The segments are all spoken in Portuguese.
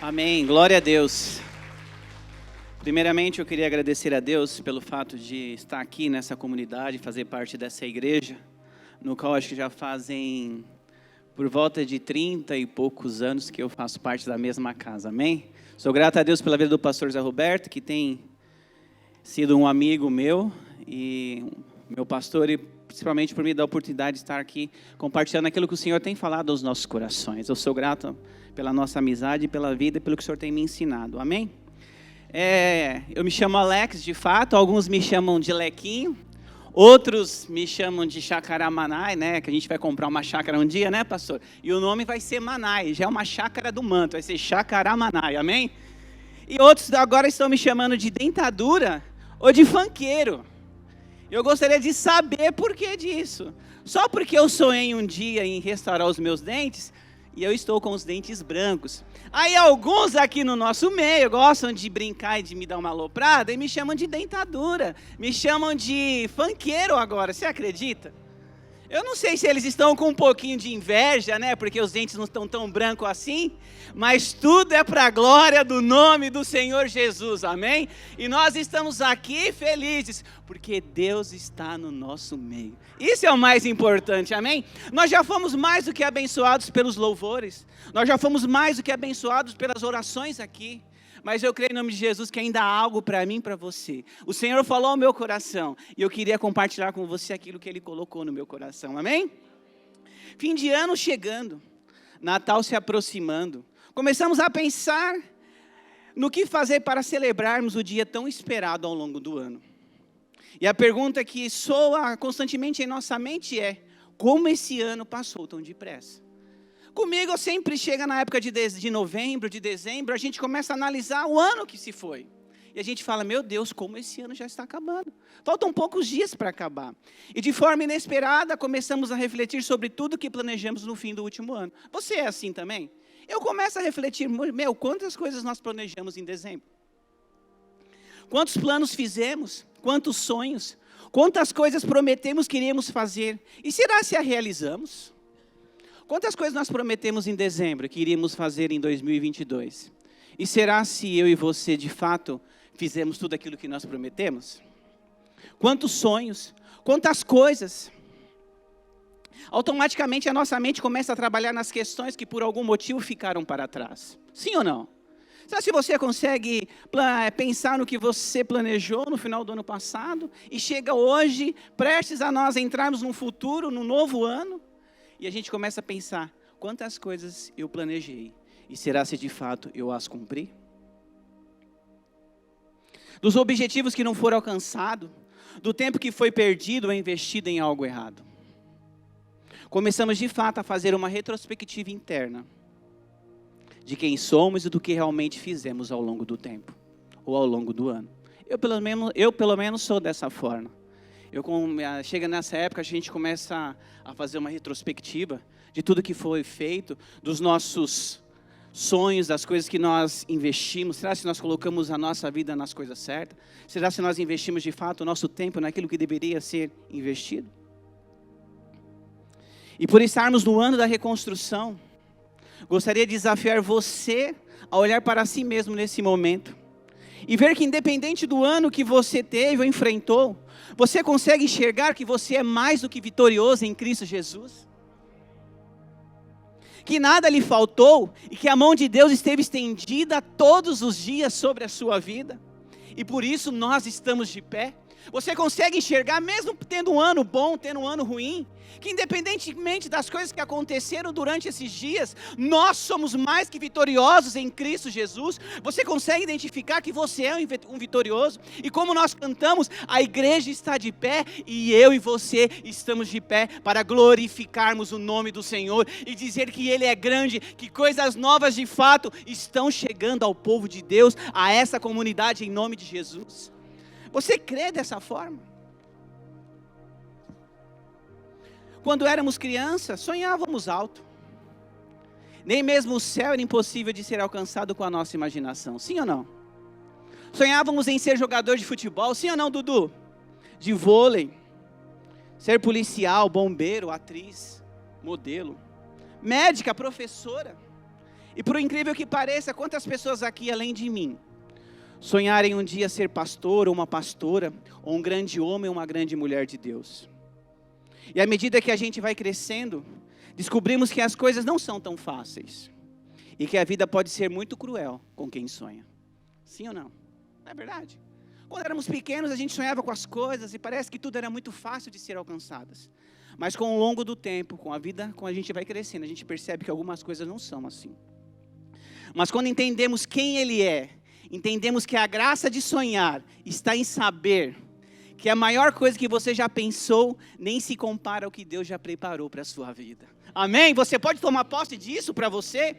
Amém, glória a Deus. Primeiramente, eu queria agradecer a Deus pelo fato de estar aqui nessa comunidade, fazer parte dessa igreja, no qual acho que já fazem por volta de 30 e poucos anos que eu faço parte da mesma casa, amém? Sou grato a Deus pela vida do pastor Zé Roberto, que tem sido um amigo meu e meu pastor, e principalmente por me dar a oportunidade de estar aqui compartilhando aquilo que o Senhor tem falado aos nossos corações. Eu sou grato pela nossa amizade, pela vida e pelo que o Senhor tem me ensinado, amém? Eu me chamo Alex, de fato, alguns me chamam de Lequinho, outros me chamam de Chácara Manai, né, que a gente vai comprar uma chácara um dia, né, pastor? E o nome vai ser Manai, já é uma chácara do manto, vai ser Chácara Manai, amém? E outros agora estão me chamando de Dentadura ou de Funkeiro. Eu gostaria de saber por que disso. Só porque eu sonhei um dia em restaurar os meus dentes e eu estou com os dentes brancos. Aí alguns aqui no nosso meio gostam de brincar e de me dar uma aloprada e me chamam de Dentadura, me chamam de Funkeiro agora, você acredita? Eu não sei se eles estão com um pouquinho de inveja, né, porque os dentes não estão tão brancos assim, mas tudo é para a glória do nome do Senhor Jesus, amém? E nós estamos aqui felizes, porque Deus está no nosso meio. Isso é o mais importante, amém? Nós já fomos mais do que abençoados pelos louvores, nós já fomos mais do que abençoados pelas orações aqui. Mas eu creio em nome de Jesus que ainda há algo para mim e para você. O Senhor falou ao meu coração e eu queria compartilhar com você aquilo que Ele colocou no meu coração, amém? Fim de ano chegando, Natal se aproximando, começamos a pensar no que fazer para celebrarmos o dia tão esperado ao longo do ano. E a pergunta que soa constantemente em nossa mente é: como esse ano passou tão depressa? Comigo sempre chega na época de novembro, de dezembro, a gente começa a analisar o ano que se foi. E a gente fala, meu Deus, como esse ano já está acabando. Faltam poucos dias para acabar. E de forma inesperada, começamos a refletir sobre tudo que planejamos no fim do último ano. Você é assim também? Eu começo a refletir, quantas coisas nós planejamos em dezembro? Quantos planos fizemos? Quantos sonhos? Quantas coisas prometemos que iríamos fazer? E será se a realizamos? Quantas coisas nós prometemos em dezembro que iríamos fazer em 2022? E será se eu e você, de fato, fizemos tudo aquilo que nós prometemos? Quantos sonhos, quantas coisas? Automaticamente a nossa mente começa a trabalhar nas questões que por algum motivo ficaram para trás. Sim ou não? Será se você consegue pensar no que você planejou no final do ano passado e chega hoje, prestes a nós entrarmos num futuro, num novo ano? E a gente começa a pensar, quantas coisas eu planejei, e será se de fato eu as cumpri? Dos objetivos que não foram alcançados, do tempo que foi perdido ou investido em algo errado. Começamos de fato a fazer uma retrospectiva interna, de quem somos e do que realmente fizemos ao longo do tempo, ou ao longo do ano. Eu pelo menos sou dessa forma. Chega nessa época, a gente começa a fazer uma retrospectiva de tudo que foi feito, dos nossos sonhos, das coisas que nós investimos. Será se nós colocamos a nossa vida nas coisas certas? Será se nós investimos de fato o nosso tempo naquilo que deveria ser investido? E por estarmos no ano da reconstrução, gostaria de desafiar você a olhar para si mesmo nesse momento e ver que independente do ano que você teve ou enfrentou, você consegue enxergar que você é mais do que vitorioso em Cristo Jesus? Que nada lhe faltou e que a mão de Deus esteve estendida todos os dias sobre a sua vida? E por isso nós estamos de pé. Você consegue enxergar, mesmo tendo um ano bom, tendo um ano ruim, que independentemente das coisas que aconteceram durante esses dias, nós somos mais que vitoriosos em Cristo Jesus? Você consegue identificar que você é um vitorioso? E como nós cantamos, a igreja está de pé e eu e você estamos de pé para glorificarmos o nome do Senhor e dizer que Ele é grande, que coisas novas de fato estão chegando ao povo de Deus, a essa comunidade em nome de Jesus. Você crê dessa forma? Quando éramos crianças, sonhávamos alto. Nem mesmo o céu era impossível de ser alcançado com a nossa imaginação. Sim ou não? Sonhávamos em ser jogador de futebol. Sim ou não, Dudu? De vôlei. Ser policial, bombeiro, atriz, modelo. Médica, professora. E por incrível que pareça, quantas pessoas aqui, além de mim, sonharem um dia ser pastor ou uma pastora, ou um grande homem ou uma grande mulher de Deus. E à medida que a gente vai crescendo, descobrimos que as coisas não são tão fáceis. E que a vida pode ser muito cruel com quem sonha. Sim ou não? Não é verdade? Quando éramos pequenos, a gente sonhava com as coisas e parece que tudo era muito fácil de ser alcançadas. Mas com o longo do tempo, com a vida, quando a gente vai crescendo, a gente percebe que algumas coisas não são assim. Mas quando entendemos quem Ele é, entendemos que a graça de sonhar está em saber que a maior coisa que você já pensou nem se compara ao que Deus já preparou para a sua vida. Amém? Você pode tomar posse disso para você?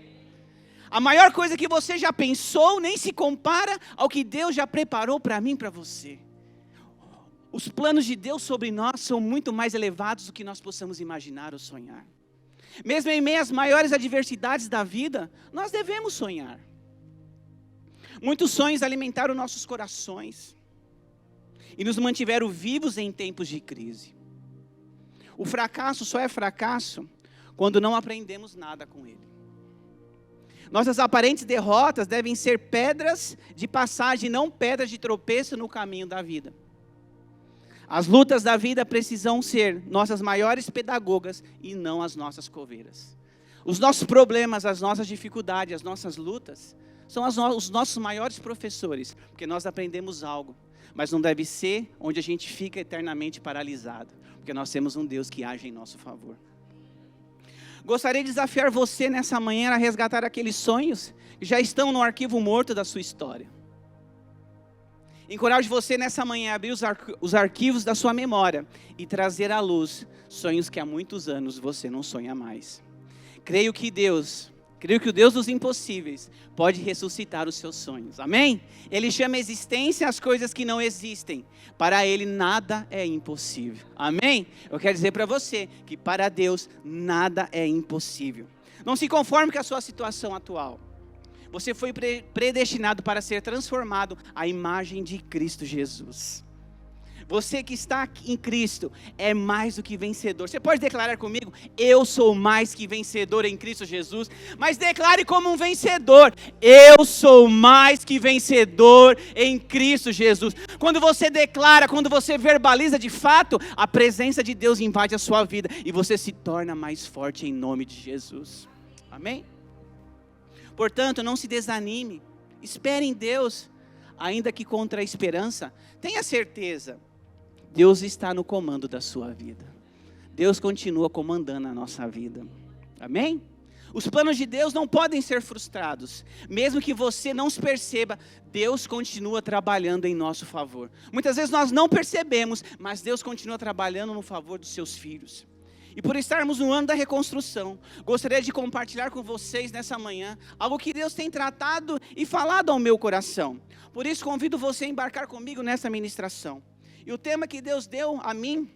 A maior coisa que você já pensou nem se compara ao que Deus já preparou para mim e para você. Os planos de Deus sobre nós são muito mais elevados do que nós possamos imaginar ou sonhar. Mesmo em meio às maiores adversidades da vida, nós devemos sonhar. Muitos sonhos alimentaram nossos corações e nos mantiveram vivos em tempos de crise. O fracasso só é fracasso quando não aprendemos nada com ele. Nossas aparentes derrotas devem ser pedras de passagem, não pedras de tropeço no caminho da vida. As lutas da vida precisam ser nossas maiores pedagogas e não as nossas coveiras. Os nossos problemas, as nossas dificuldades, as nossas lutas são os nossos maiores professores, porque nós aprendemos algo, mas não deve ser onde a gente fica eternamente paralisado, porque nós temos um Deus que age em nosso favor. Gostaria de desafiar você nessa manhã a resgatar aqueles sonhos que já estão no arquivo morto da sua história. Encorajo você nessa manhã a abrir os arquivos da sua memória e trazer à luz sonhos que há muitos anos você não sonha mais. Creio que o Deus dos impossíveis pode ressuscitar os seus sonhos, amém? Ele chama a existência as coisas que não existem, para Ele nada é impossível, amém? Eu quero dizer para você que para Deus nada é impossível. Não se conforme com a sua situação atual, você foi predestinado para ser transformado à imagem de Cristo Jesus. Você que está em Cristo é mais do que vencedor. Você pode declarar comigo: eu sou mais que vencedor em Cristo Jesus. Mas declare como um vencedor: eu sou mais que vencedor em Cristo Jesus. Quando você declara, quando você verbaliza de fato, a presença de Deus invade a sua vida e você se torna mais forte em nome de Jesus. Amém? Portanto, não se desanime. Espere em Deus, ainda que contra a esperança. Tenha certeza. Deus está no comando da sua vida. Deus continua comandando a nossa vida. Amém? Os planos de Deus não podem ser frustrados. Mesmo que você não se perceba, Deus continua trabalhando em nosso favor. Muitas vezes nós não percebemos, mas Deus continua trabalhando no favor dos seus filhos. E por estarmos no ano da reconstrução, gostaria de compartilhar com vocês nessa manhã algo que Deus tem tratado e falado ao meu coração. Por isso convido você a embarcar comigo nessa ministração. E o tema que Deus deu a mim,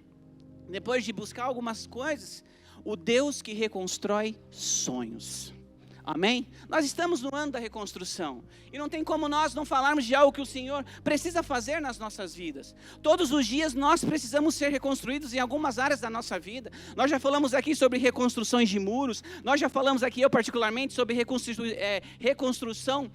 depois de buscar algumas coisas, o Deus que reconstrói sonhos. Amém? Nós estamos no ano da reconstrução. E não tem como nós não falarmos de algo que o Senhor precisa fazer nas nossas vidas. Todos os dias nós precisamos ser reconstruídos em algumas áreas da nossa vida. Nós já falamos aqui sobre reconstruções de muros. Nós já falamos aqui, eu particularmente, sobre reconstrução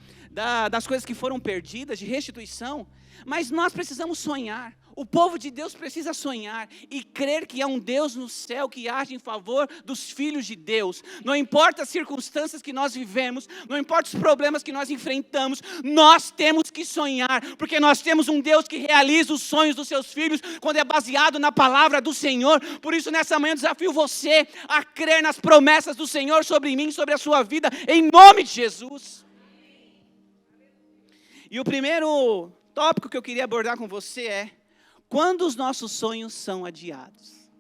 das coisas que foram perdidas, de restituição. Mas nós precisamos sonhar. O povo de Deus precisa sonhar e crer que há um Deus no céu que age em favor dos filhos de Deus. Não importa as circunstâncias que nós vivemos, não importa os problemas que nós enfrentamos, nós temos que sonhar, porque nós temos um Deus que realiza os sonhos dos seus filhos quando é baseado na palavra do Senhor. Por isso nessa manhã eu desafio você a crer nas promessas do Senhor sobre mim, sobre a sua vida, em nome de Jesus. E o primeiro tópico que eu queria abordar com você é: quando os nossos sonhos são adiados?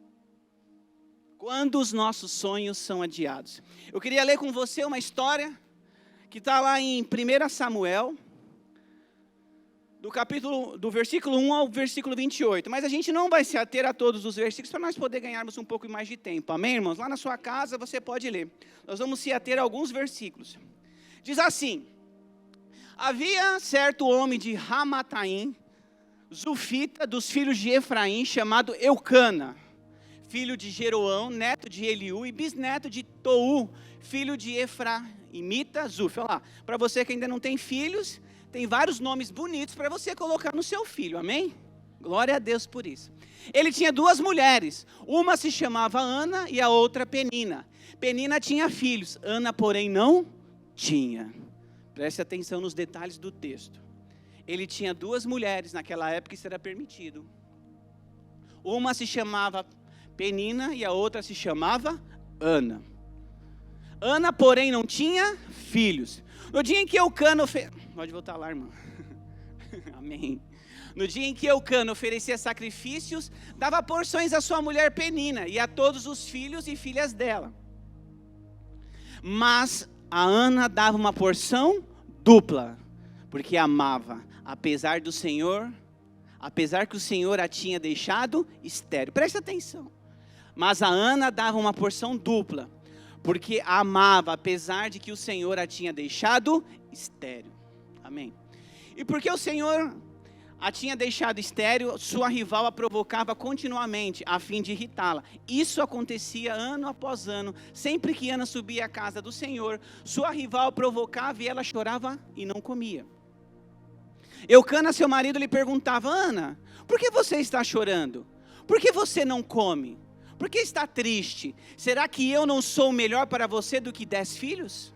Quando os nossos sonhos são adiados? Eu queria ler com você uma história que está lá em 1 Samuel, do versículo 1 ao versículo 28. Mas a gente não vai se ater a todos os versículos para nós poder ganharmos um pouco mais de tempo. Amém, irmãos? Lá na sua casa você pode ler. Nós vamos se ater a alguns versículos. Diz assim: havia certo homem de Ramataim, Zufita, dos filhos de Efraim, chamado Eucana, filho de Jeroão, neto de Eliú, e bisneto de Tou, filho de imita Zuf. Olha lá, para você que ainda não tem filhos, tem vários nomes bonitos para você colocar no seu filho, amém? Glória a Deus por isso. Ele tinha duas mulheres, uma se chamava Ana e a outra Penina. Penina tinha filhos, Ana, porém, não tinha. Preste atenção nos detalhes do texto. Ele tinha duas mulheres, naquela época isso era permitido. Uma se chamava Penina e a outra se chamava Ana. Ana, porém, não tinha filhos. No dia em que Eucana Pode voltar lá, irmã. Amém. No dia em que Eucana oferecia sacrifícios, dava porções à sua mulher Penina e a todos os filhos e filhas dela. Mas a Ana dava uma porção dupla, porque amava, apesar que o Senhor a tinha deixado estéril. Presta atenção. Mas a Ana dava uma porção dupla, porque a amava, apesar de que o Senhor a tinha deixado estéril. Amém. E porque o Senhor a tinha deixado estéril, sua rival a provocava continuamente, a fim de irritá-la. Isso acontecia ano após ano. Sempre que Ana subia à casa do Senhor, sua rival provocava e ela chorava e não comia. Eucana, seu marido, lhe perguntava: Ana, por que você está chorando? Por que você não come? Por que está triste? Será que eu não sou melhor para você do que 10 filhos?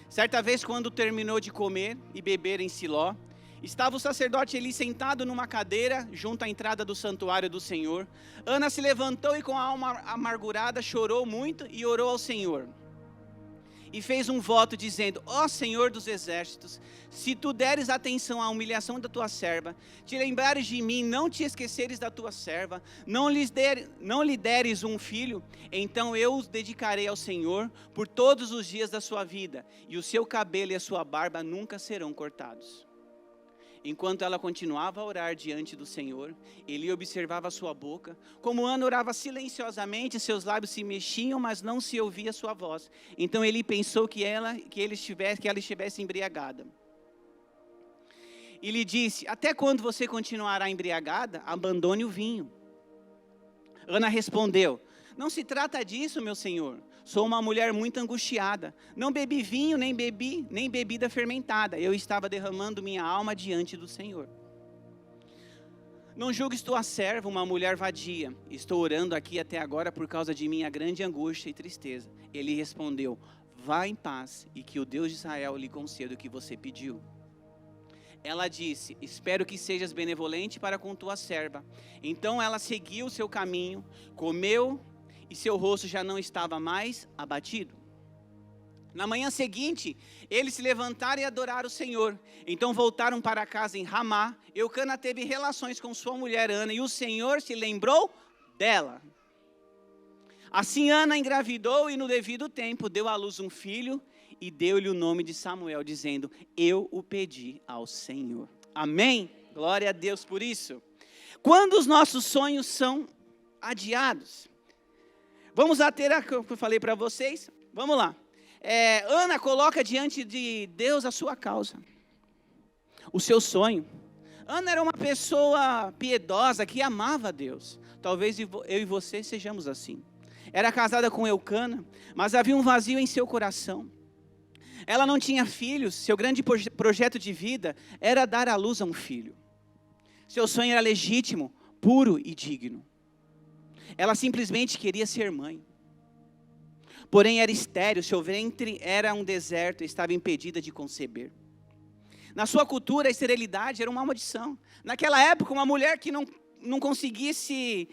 Certa vez, quando terminou de comer e beber em Siló, estava o sacerdote Eli sentado numa cadeira junto à entrada do santuário do Senhor. Ana se levantou e com a alma amargurada chorou muito e orou ao Senhor. E fez um voto dizendo: ó Senhor dos exércitos, se tu deres atenção à humilhação da tua serva, te lembrares de mim, não te esqueceres da tua serva, não lhe deres um filho, então eu os dedicarei ao Senhor por todos os dias da sua vida, e o seu cabelo e a sua barba nunca serão cortados. Enquanto ela continuava a orar diante do Senhor, Eli observava a sua boca. Como Ana orava silenciosamente, seus lábios se mexiam, mas não se ouvia sua voz. Então Eli pensou que ela estivesse embriagada. E lhe disse: até quando você continuará embriagada? Abandone o vinho. Ana respondeu: não se trata disso, meu senhor. Sou uma mulher muito angustiada. Não bebi vinho, nem bebida fermentada. Eu estava derramando minha alma diante do Senhor. Não julgues tua serva uma mulher vadia. Estou orando aqui até agora por causa de minha grande angústia e tristeza. Ele respondeu: vá em paz e que o Deus de Israel lhe conceda o que você pediu. Ela disse: espero que sejas benevolente para com tua serva. Então ela seguiu o seu caminho, comeu, e seu rosto já não estava mais abatido. Na manhã seguinte, eles se levantaram e adoraram o Senhor. Então voltaram para casa em Ramá. Eucana teve relações com sua mulher Ana, e o Senhor se lembrou dela. Assim Ana engravidou e no devido tempo deu à luz um filho, e deu-lhe o nome de Samuel, dizendo: eu o pedi ao Senhor. Amém? Glória a Deus por isso. Quando os nossos sonhos são adiados, vamos ater a que eu falei para vocês. Vamos lá. Ana coloca diante de Deus a sua causa, o seu sonho. Ana era uma pessoa piedosa que amava a Deus. Talvez eu e você sejamos assim. Era casada com Eucana, mas havia um vazio em seu coração. Ela não tinha filhos. Seu grande projeto de vida era dar à luz a um filho. Seu sonho era legítimo, puro e digno. Ela simplesmente queria ser mãe. Porém era estéril, seu ventre era um deserto e estava impedida de conceber. Na sua cultura, a esterilidade era uma maldição. Naquela época, uma mulher que não conseguisse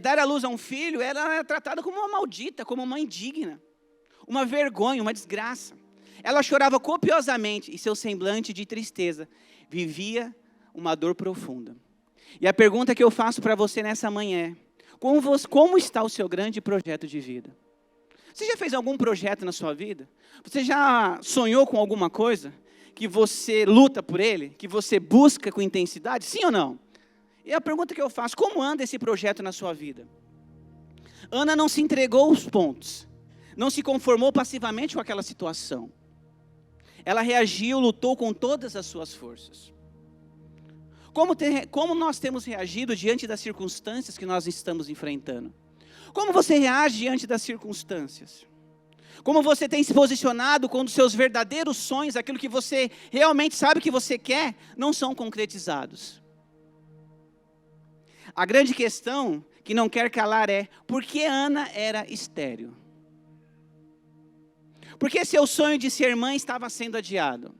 dar à luz a um filho, ela era tratada como uma maldita, como uma indigna. Uma vergonha, uma desgraça. Ela chorava copiosamente e seu semblante de tristeza vivia uma dor profunda. E a pergunta que eu faço para você nessa manhã é: como está o seu grande projeto de vida? Você já fez algum projeto na sua vida? Você já sonhou com alguma coisa que você luta por ele? Que você busca com intensidade? Sim ou não? E a pergunta que eu faço: como anda esse projeto na sua vida? Ana não se entregou aos pontos. Não se conformou passivamente com aquela situação. Ela reagiu, lutou com todas as suas forças. Como nós temos reagido diante das circunstâncias que nós estamos enfrentando? Como você reage diante das circunstâncias? Como você tem se posicionado quando seus verdadeiros sonhos, aquilo que você realmente sabe que você quer, não são concretizados. A grande questão que não quer calar é, por que Ana era estéril? Por que seu sonho de ser mãe estava sendo adiado?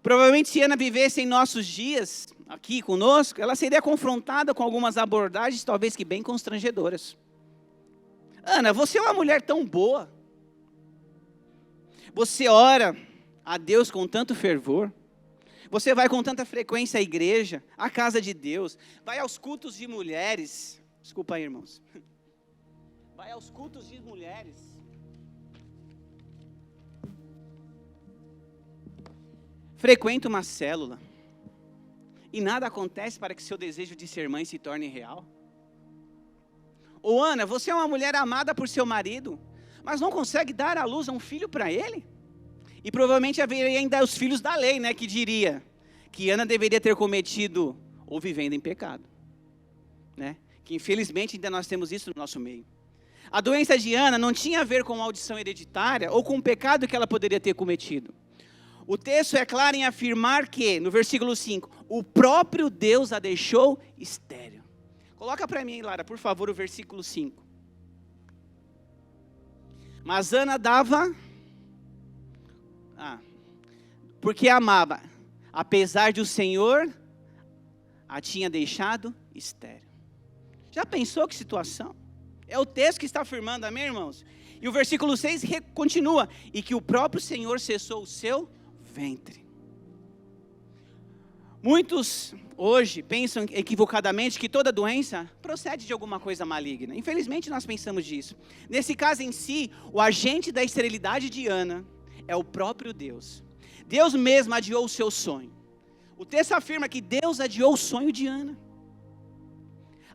Provavelmente se Ana vivesse em nossos dias, aqui conosco, ela seria confrontada com algumas abordagens, talvez que bem constrangedoras. Ana, você é uma mulher tão boa. Você ora a Deus com tanto fervor. Você vai com tanta frequência à igreja, à casa de Deus. Vai aos cultos de mulheres. Desculpa aí, irmãos. Vai aos cultos de mulheres. Frequenta uma célula. E nada acontece para que seu desejo de ser mãe se torne real. Ou Ana, você é uma mulher amada por seu marido, mas não consegue dar à luz a um filho para ele? E provavelmente haveria ainda os filhos da lei, né, que diria que Ana deveria ter cometido ou vivendo em pecado, né? Que infelizmente ainda nós temos isso no nosso meio. A doença de Ana não tinha a ver com maldição hereditária ou com o pecado que ela poderia ter cometido. O texto é claro em afirmar que, no versículo 5, o próprio Deus a deixou estéril. Coloca para mim, Lara, por favor, o versículo 5. Mas Ana dava, porque amava, apesar de o Senhor a tinha deixado estéril. Já pensou que situação? É o texto que está afirmando, amém, irmãos? E o versículo 6 continua, e que o próprio Senhor cessou o seu ventre. Muitos hoje pensam equivocadamente que toda doença procede de alguma coisa maligna. Infelizmente nós pensamos disso. Nesse caso em si, o agente da esterilidade de Ana é o próprio Deus. Deus mesmo adiou o seu sonho. O texto afirma que Deus adiou o sonho de Ana.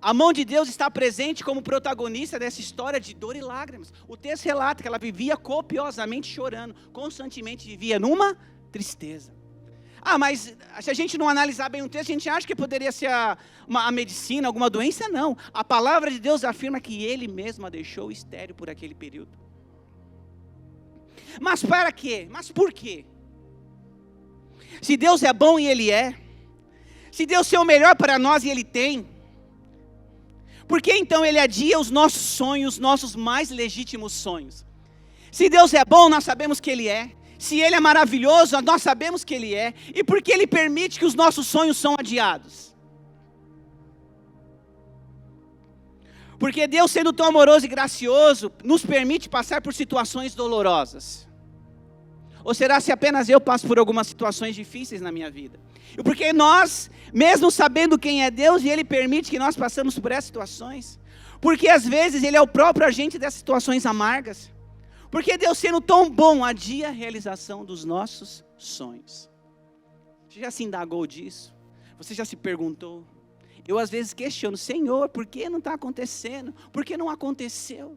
A mão de Deus está presente como protagonista dessa história de dor e lágrimas. O texto relata que ela vivia copiosamente chorando, constantemente vivia numa tristeza. Mas se a gente não analisar bem o texto, a gente acha que poderia ser a medicina, alguma doença, não. A palavra de Deus afirma que Ele mesmo a deixou estéril por aquele período. Mas para quê? Mas por quê? Se Deus é bom e Ele é, se Deus é o melhor para nós e Ele tem, por que então Ele adia os nossos sonhos, nossos mais legítimos sonhos? Se Deus é bom, nós sabemos que Ele é. Se Ele é maravilhoso, nós sabemos que Ele é. E por que Ele permite que os nossos sonhos são adiados? Porque Deus, sendo tão amoroso e gracioso, nos permite passar por situações dolorosas. Ou será se apenas eu passo por algumas situações difíceis na minha vida? E porque nós, mesmo sabendo quem é Deus, e Ele permite que nós passemos por essas situações? Porque às vezes Ele é o próprio agente dessas situações amargas. Porque Deus, sendo tão bom, adia a realização dos nossos sonhos. Você já se indagou disso? Você já se perguntou? Eu às vezes questiono, Senhor, por que não está acontecendo? Por que não aconteceu?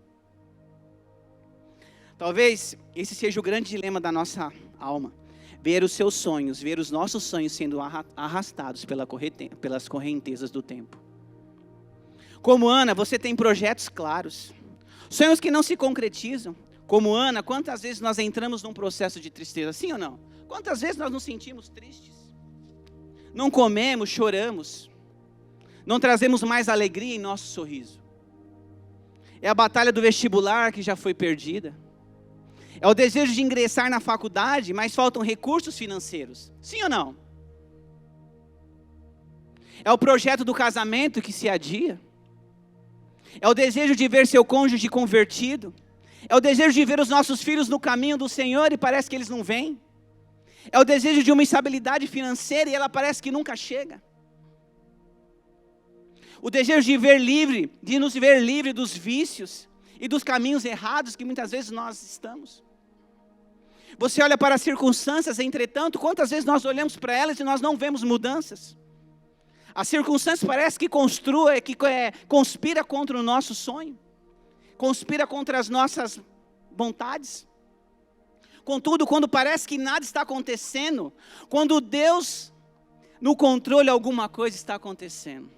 Talvez esse seja o grande dilema da nossa alma. Ver os seus sonhos, ver os nossos sonhos sendo arrastados pelas correntezas do tempo. Como Ana, você tem projetos claros. Sonhos que não se concretizam. Como Ana, quantas vezes nós entramos num processo de tristeza, sim ou não? Quantas vezes nós nos sentimos tristes? Não comemos, choramos. Não trazemos mais alegria em nosso sorriso. É a batalha do vestibular que já foi perdida. É o desejo de ingressar na faculdade, mas faltam recursos financeiros, sim ou não? É o projeto do casamento que se adia. É o desejo de ver seu cônjuge convertido. É o desejo de ver os nossos filhos no caminho do Senhor e parece que eles não vêm. É o desejo de uma estabilidade financeira e ela parece que nunca chega. O desejo de nos ver livre dos vícios e dos caminhos errados que muitas vezes nós estamos. Você olha para as circunstâncias, entretanto, quantas vezes nós olhamos para elas e nós não vemos mudanças? As circunstâncias parece que conspira contra o nosso sonho. Conspira contra as nossas vontades. Contudo, quando parece que nada está acontecendo, quando Deus no controle alguma coisa está acontecendo.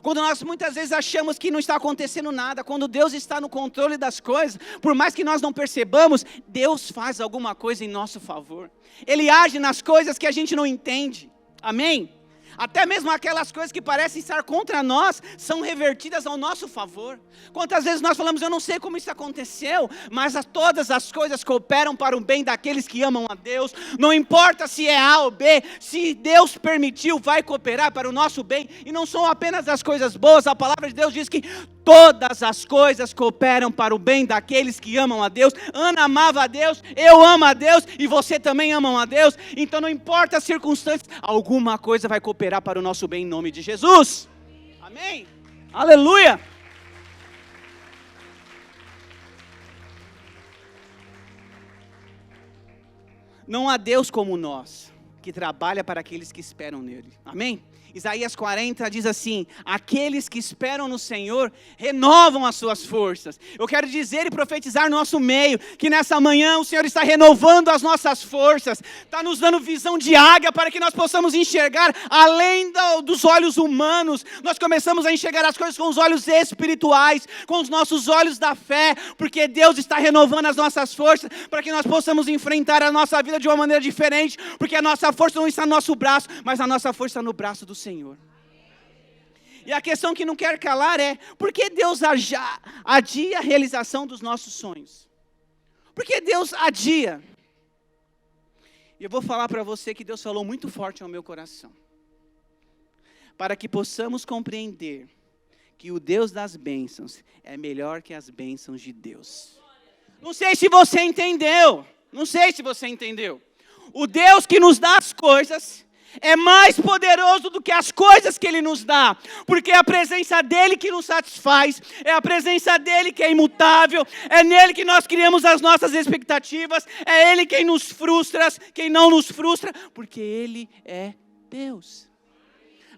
Quando nós muitas vezes achamos que não está acontecendo nada, quando Deus está no controle das coisas, por mais que nós não percebamos, Deus faz alguma coisa em nosso favor. Ele age nas coisas que a gente não entende. Amém? Até mesmo aquelas coisas que parecem estar contra nós, são revertidas ao nosso favor. Quantas vezes nós falamos, eu não sei como isso aconteceu, mas todas as coisas cooperam para o bem daqueles que amam a Deus. Não importa se é A ou B, se Deus permitiu, vai cooperar para o nosso bem. E não são apenas as coisas boas, a palavra de Deus diz que todas as coisas cooperam para o bem daqueles que amam a Deus. Ana amava a Deus, eu amo a Deus e você também ama a Deus. Então não importa as circunstâncias, alguma coisa vai cooperar para o nosso bem em nome de Jesus. Amém? Aleluia! Não há Deus como nós, que trabalha para aqueles que esperam nele. Amém? Isaías 40 diz assim: aqueles que esperam no Senhor renovam as suas forças. Eu quero dizer e profetizar no nosso meio, que nessa manhã o Senhor está renovando as nossas forças, está nos dando visão de águia para que nós possamos enxergar além dos olhos humanos. Nós começamos a enxergar as coisas com os olhos espirituais, com os nossos olhos da fé, porque Deus está renovando as nossas forças, para que nós possamos enfrentar a nossa vida de uma maneira diferente, porque a nossa força não está no nosso braço, mas a nossa força está no braço do Senhor. E a questão que não quer calar é: por que Deus adia a realização dos nossos sonhos? Por que Deus adia? E eu vou falar para você que Deus falou muito forte ao meu coração, para que possamos compreender que o Deus das bênçãos é melhor que as bênçãos de Deus. Não sei se você entendeu, o Deus que nos dá as coisas é mais poderoso do que as coisas que Ele nos dá, porque é a presença dEle que nos satisfaz, é a presença dEle que é imutável, é nele que nós criamos as nossas expectativas, é Ele quem nos frustra, quem não nos frustra, porque Ele é Deus.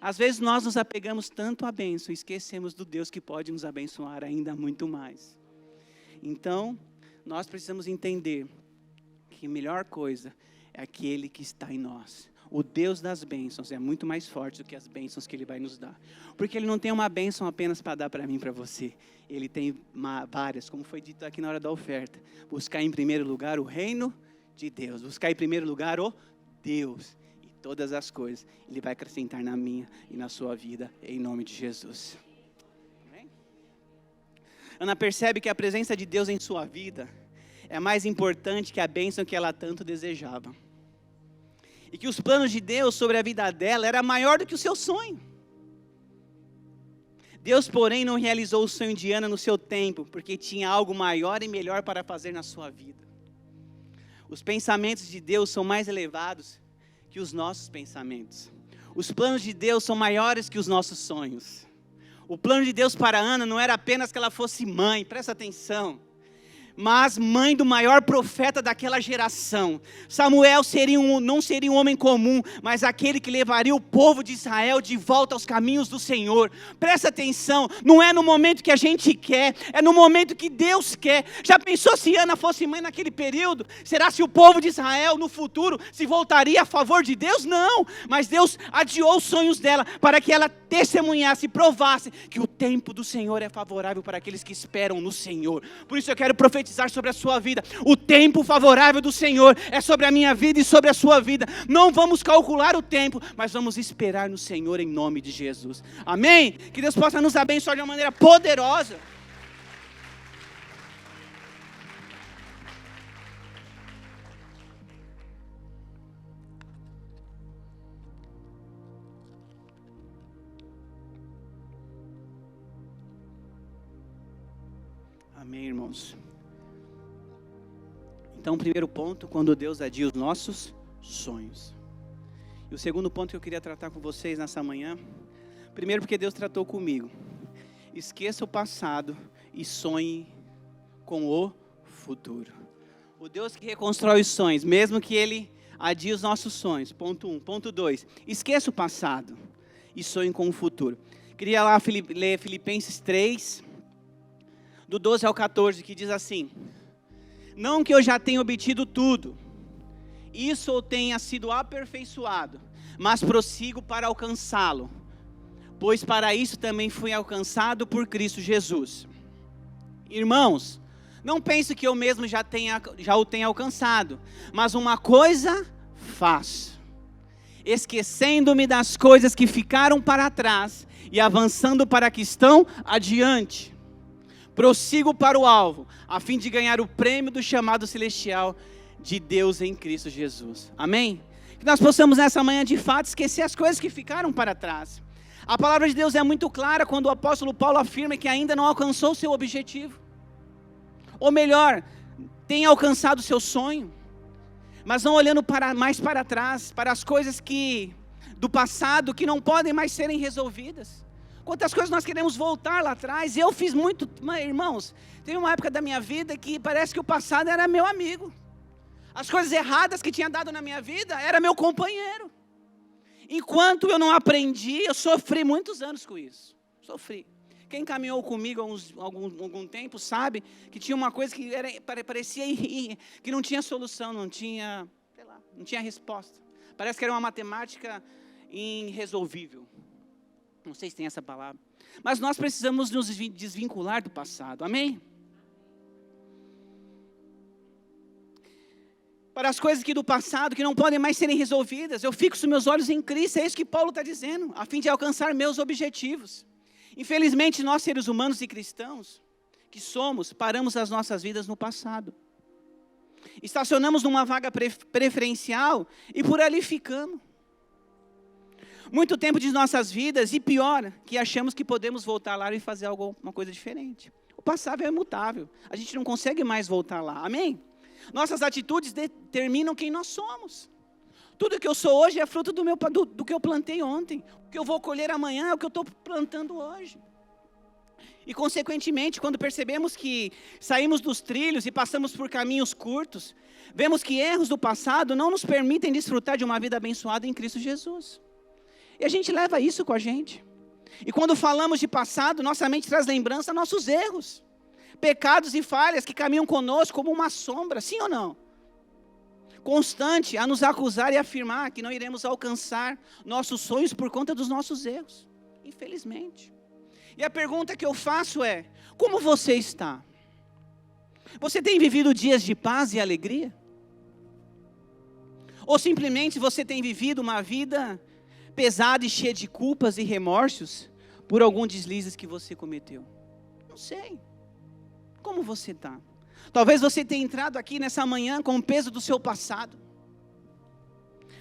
Às vezes nós nos apegamos tanto à bênção e esquecemos do Deus que pode nos abençoar ainda muito mais. Então, nós precisamos entender que a melhor coisa é aquele que está em nós. O Deus das bênçãos é muito mais forte do que as bênçãos que Ele vai nos dar. Porque Ele não tem uma bênção apenas para dar para mim e para você. Ele tem várias, como foi dito aqui na hora da oferta. Buscar em primeiro lugar o reino de Deus. Buscar em primeiro lugar o Deus. E todas as coisas Ele vai acrescentar na minha e na sua vida, em nome de Jesus. Amém? Ana percebe que a presença de Deus em sua vida é mais importante que a bênção que ela tanto desejava. E que os planos de Deus sobre a vida dela era maior do que o seu sonho. Deus, porém, não realizou o sonho de Ana no seu tempo, porque tinha algo maior e melhor para fazer na sua vida. Os pensamentos de Deus são mais elevados que os nossos pensamentos. Os planos de Deus são maiores que os nossos sonhos. O plano de Deus para Ana não era apenas que ela fosse mãe, presta atenção, mas mãe do maior profeta daquela geração. Samuel não seria um homem comum, mas aquele que levaria o povo de Israel de volta aos caminhos do Senhor. Presta atenção, não é no momento que a gente quer, é no momento que Deus quer. Já pensou se Ana fosse mãe naquele período? Será se o povo de Israel no futuro se voltaria a favor de Deus? Não, mas Deus adiou os sonhos dela para que ela testemunhasse e provasse que o tempo do Senhor é favorável para aqueles que esperam no Senhor. Por isso eu quero profetizar sobre a sua vida. O tempo favorável do Senhor é sobre a minha vida e sobre a sua vida. Não vamos calcular o tempo, mas vamos esperar no Senhor em nome de Jesus. Amém? Que Deus possa nos abençoar de uma maneira poderosa. Amém, irmãos? Então, o primeiro ponto, quando Deus adia os nossos sonhos. E o segundo ponto que eu queria tratar com vocês nessa manhã, primeiro porque Deus tratou comigo. Esqueça o passado e sonhe com o futuro. O Deus que reconstrói os sonhos, mesmo que Ele adie os nossos sonhos. Ponto 1. Ponto 2. Esqueça o passado e sonhe com o futuro. Queria lá ler Filipenses 3, do 12 ao 14, que diz assim: não que eu já tenha obtido tudo, isso ou tenha sido aperfeiçoado, mas prossigo para alcançá-lo, pois para isso também fui alcançado por Cristo Jesus. Irmãos, não pense que eu mesmo já o tenha alcançado, mas uma coisa faço, esquecendo-me das coisas que ficaram para trás e avançando para que estão adiante. Prossigo para o alvo, a fim de ganhar o prêmio do chamado celestial de Deus em Cristo Jesus. Amém? Que nós possamos nessa manhã de fato esquecer as coisas que ficaram para trás. A palavra de Deus é muito clara quando o apóstolo Paulo afirma que ainda não alcançou o seu objetivo. Ou melhor, tem alcançado o seu sonho, mas não olhando mais para trás, para as coisas do passado que não podem mais serem resolvidas. Quantas coisas nós queremos voltar lá atrás. Eu fiz muito, irmãos, teve uma época da minha vida que parece que o passado era meu amigo. As coisas erradas que tinha dado na minha vida era meu companheiro. Enquanto eu não aprendi, eu sofri muitos anos com isso. Sofri. Quem caminhou comigo há algum tempo sabe que tinha uma coisa que parecia que não tinha solução, não tinha resposta. Parece que era uma matemática irresolvível. Não sei se tem essa palavra. Mas nós precisamos nos desvincular do passado. Amém? Para as coisas do passado que não podem mais serem resolvidas, eu fixo meus olhos em Cristo. É isso que Paulo está dizendo, a fim de alcançar meus objetivos. Infelizmente, nós seres humanos e cristãos, que somos, paramos as nossas vidas no passado. Estacionamos numa vaga preferencial e por ali ficamos. Muito tempo de nossas vidas, e pior, que achamos que podemos voltar lá e fazer uma coisa diferente. O passado é imutável, a gente não consegue mais voltar lá, amém? Nossas atitudes determinam quem nós somos. Tudo que eu sou hoje é fruto do que eu plantei ontem. O que eu vou colher amanhã é o que eu estou plantando hoje. E consequentemente, quando percebemos que saímos dos trilhos e passamos por caminhos curtos, vemos que erros do passado não nos permitem desfrutar de uma vida abençoada em Cristo Jesus. E a gente leva isso com a gente. E quando falamos de passado, nossa mente traz lembrança a nossos erros, pecados e falhas que caminham conosco como uma sombra, sim ou não? Constante a nos acusar e afirmar que não iremos alcançar nossos sonhos por conta dos nossos erros, infelizmente. E a pergunta que eu faço é: como você está? Você tem vivido dias de paz e alegria? Ou simplesmente você tem vivido uma vida pesada e cheia de culpas e remorsos por algum deslizes que você cometeu? Não sei. Como você está? Talvez você tenha entrado aqui nessa manhã com o peso do seu passado.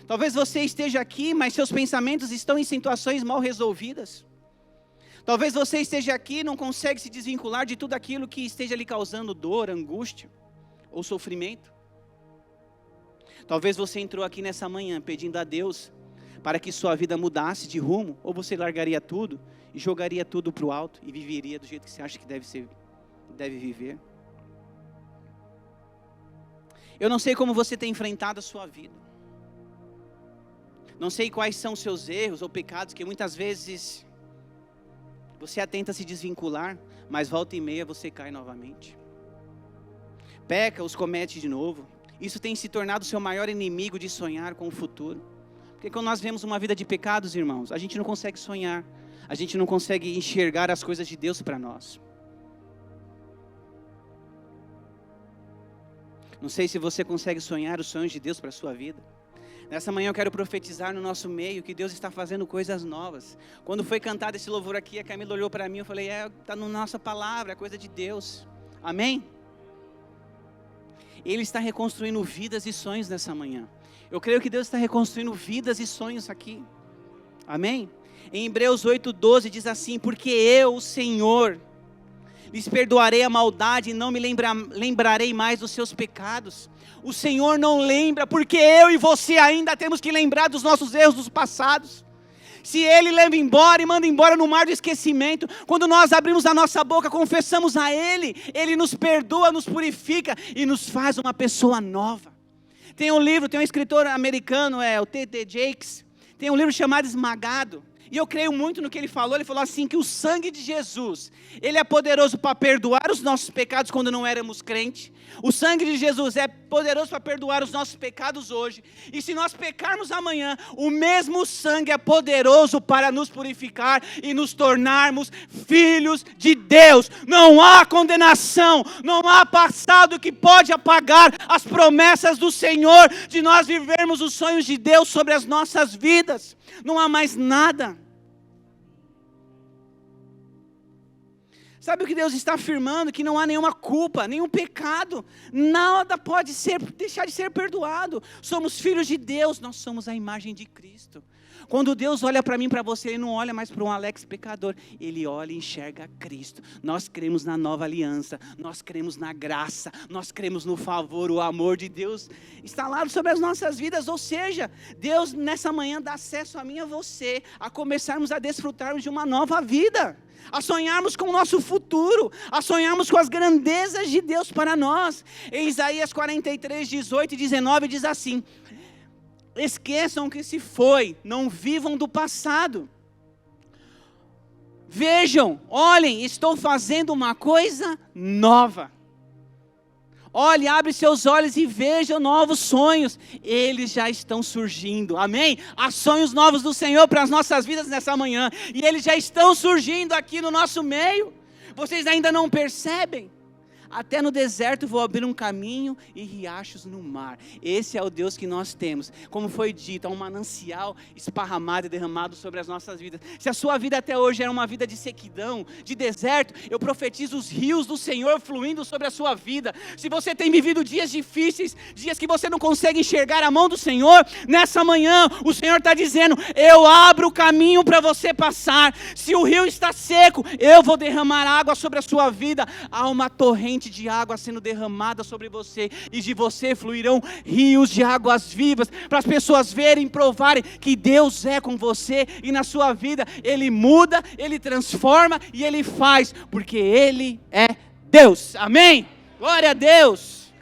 Talvez você esteja aqui, mas seus pensamentos estão em situações mal resolvidas. Talvez você esteja aqui e não consegue se desvincular de tudo aquilo que esteja lhe causando dor, angústia ou sofrimento. Talvez você entrou aqui nessa manhã pedindo a Deus para que sua vida mudasse de rumo, ou você largaria tudo e jogaria tudo para o alto e viveria do jeito que você acha que deve viver. Eu não sei como você tem enfrentado a sua vida. Não sei quais são os seus erros ou pecados que muitas vezes você tenta se desvincular, mas volta e meia você cai novamente. Peca, os comete de novo. Isso tem se tornado o seu maior inimigo de sonhar com o futuro. Porque quando nós vemos uma vida de pecados, irmãos, a gente não consegue sonhar. A gente não consegue enxergar as coisas de Deus para nós. Não sei se você consegue sonhar os sonhos de Deus para a sua vida. Nessa manhã eu quero profetizar no nosso meio que Deus está fazendo coisas novas. Quando foi cantado esse louvor aqui, a Camila olhou para mim e eu falei, está na nossa palavra, é coisa de Deus. Amém? Ele está reconstruindo vidas e sonhos nessa manhã. Eu creio que Deus está reconstruindo vidas e sonhos aqui. Amém? Em Hebreus 8:12 diz assim: porque eu, o Senhor, lhes perdoarei a maldade e não me lembrarei mais dos seus pecados. O Senhor não lembra, porque eu e você ainda temos que lembrar dos nossos erros dos passados. Se Ele leva embora e manda embora no mar do esquecimento, quando nós abrimos a nossa boca, confessamos a Ele, Ele nos perdoa, nos purifica e nos faz uma pessoa nova. Tem um escritor americano, o T.D. Jakes, tem um livro chamado Esmagado. E eu creio muito no que ele falou assim, que o sangue de Jesus, ele é poderoso para perdoar os nossos pecados quando não éramos crentes. O sangue de Jesus é poderoso para perdoar os nossos pecados hoje. E se nós pecarmos amanhã, o mesmo sangue é poderoso para nos purificar e nos tornarmos filhos de Deus. Não há condenação, não há passado que pode apagar as promessas do Senhor de nós vivermos os sonhos de Deus sobre as nossas vidas. Não há mais nada. Sabe o que Deus está afirmando? Que não há nenhuma culpa, nenhum pecado, nada pode deixar de ser perdoado. Somos filhos de Deus, nós somos a imagem de Cristo. Quando Deus olha para mim, para você, Ele não olha mais para um Alex pecador, Ele olha e enxerga Cristo. Nós cremos na nova aliança, nós cremos na graça, nós cremos no favor, o amor de Deus instalado sobre as nossas vidas. Ou seja, Deus nessa manhã dá acesso a mim e a você, a começarmos a desfrutarmos de uma nova vida, a sonharmos com o nosso futuro, a sonharmos com as grandezas de Deus para nós. Em Isaías 43, 18 e 19 diz assim: esqueçam o que se foi, não vivam do passado. Vejam, olhem, estou fazendo uma coisa nova. Olhe, abre seus olhos e vejam novos sonhos. Eles já estão surgindo, amém? Há sonhos novos do Senhor para as nossas vidas nessa manhã. E eles já estão surgindo aqui no nosso meio. Vocês ainda não percebem? Até no deserto vou abrir um caminho e riachos no mar. Esse é o Deus que nós temos. Como foi dito, há um manancial esparramado e derramado sobre as nossas vidas. Se a sua vida até hoje era uma vida de sequidão, de deserto, eu profetizo os rios do Senhor fluindo sobre a sua vida. Se você tem vivido dias difíceis, dias que você não consegue enxergar a mão do Senhor, nessa manhã o Senhor está dizendo: eu abro o caminho para você passar. Se o rio está seco, eu vou derramar água sobre a sua vida. Há uma torrente de água sendo derramada sobre você, e de você fluirão rios de águas vivas, para as pessoas verem, provarem que Deus é com você e na sua vida. Ele muda, Ele transforma e Ele faz, porque Ele é Deus, amém? Glória a Deus.